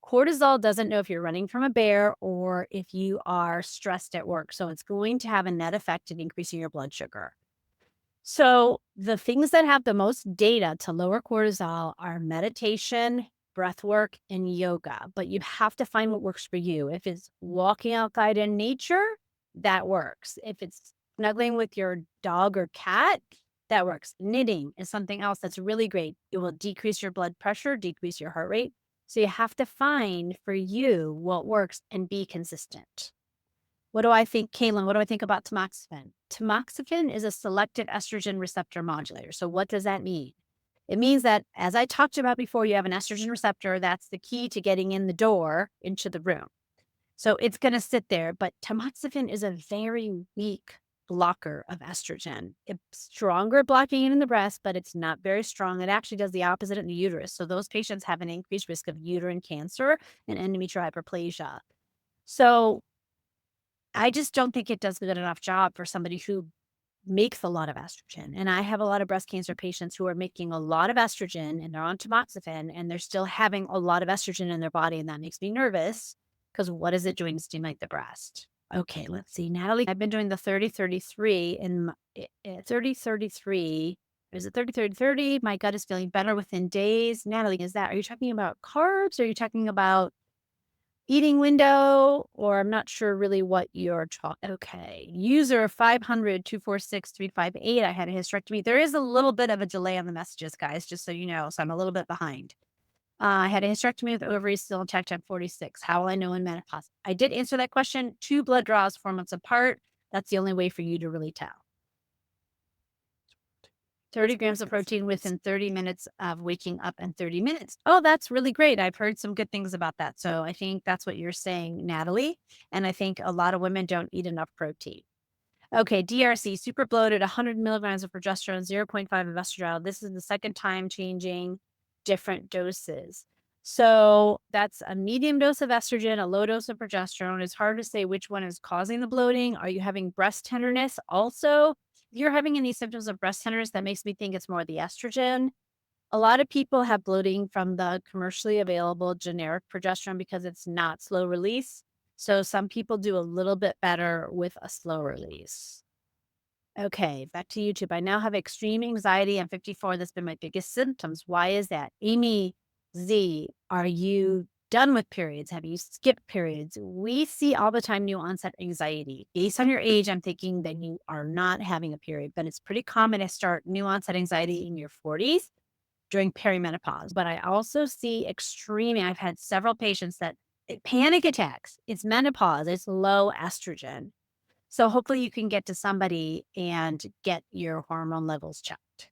Cortisol doesn't know if you're running from a bear or if you are stressed at work. So it's going to have a net effect in increasing your blood sugar. So the things that have the most data to lower cortisol are meditation, breath work, and yoga. But you have to find what works for you. If it's walking outside in nature, that works. If it's snuggling with your dog or cat, that works. Knitting is something else that's really great. It will decrease your blood pressure, decrease your heart rate. So you have to find for you what works and be consistent. What do I think, Caitlin? What do I think about tamoxifen? Tamoxifen is a selective estrogen receptor modulator. So what does that mean? It means that, as I talked about before, you have an estrogen receptor. That's the key to getting in the door into the room. So it's going to sit there. But tamoxifen is a very weak blocker of estrogen. It's stronger blocking it in the breast, but it's not very strong. It actually does the opposite in the uterus. So those patients have an increased risk of uterine cancer and endometrial hyperplasia. So I just don't think it does a good enough job for somebody who makes a lot of estrogen. And I have a lot of breast cancer patients who are making a lot of estrogen and they're on tamoxifen and they're still having a lot of estrogen in their body. And that makes me nervous because what is it doing to stimulate the breast? Okay, let's see. Natalie, I've been doing the 30-33 and 30-33. Is it 30-30-30? My gut is feeling better within days. Natalie, are you talking about carbs? Or are you talking about eating window, or I'm not sure really what you're talking. Okay. User 500-246-358. I had a hysterectomy. There is a little bit of a delay on the messages, guys, just so you know. So I'm a little bit behind. I had a hysterectomy with ovaries still intact at 46. How will I know in menopause? I did answer that question. 2 blood draws 4 months apart. That's the only way for you to really tell. 30 grams of protein within 30 minutes of waking up and 30 minutes. Oh, that's really great. I've heard some good things about that. So I think that's what you're saying, Natalie. And I think a lot of women don't eat enough protein. Okay, DRC, super bloated, 100 milligrams of progesterone, zero point 0.5 of estradiol. This is the second time changing different doses. So that's a medium dose of estrogen, a low dose of progesterone. It's hard to say which one is causing the bloating. Are you having breast tenderness also? If you're having any symptoms of breast tenderness, that makes me think it's more the estrogen. A lot of people have bloating from the commercially available generic progesterone because it's not slow release. So some people do a little bit better with a slow release. Okay, back to YouTube. I now have extreme anxiety. I'm 54. That's been my biggest symptoms. Why is that? Amy Z, are you done with periods? Have you skipped periods? We see all the time new onset anxiety. Based on your age, I'm thinking that you are not having a period, but it's pretty common to start new onset anxiety in your 40s during perimenopause. But I also see I've had several patients that panic attacks. It's menopause. It's low estrogen. So hopefully you can get to somebody and get your hormone levels checked.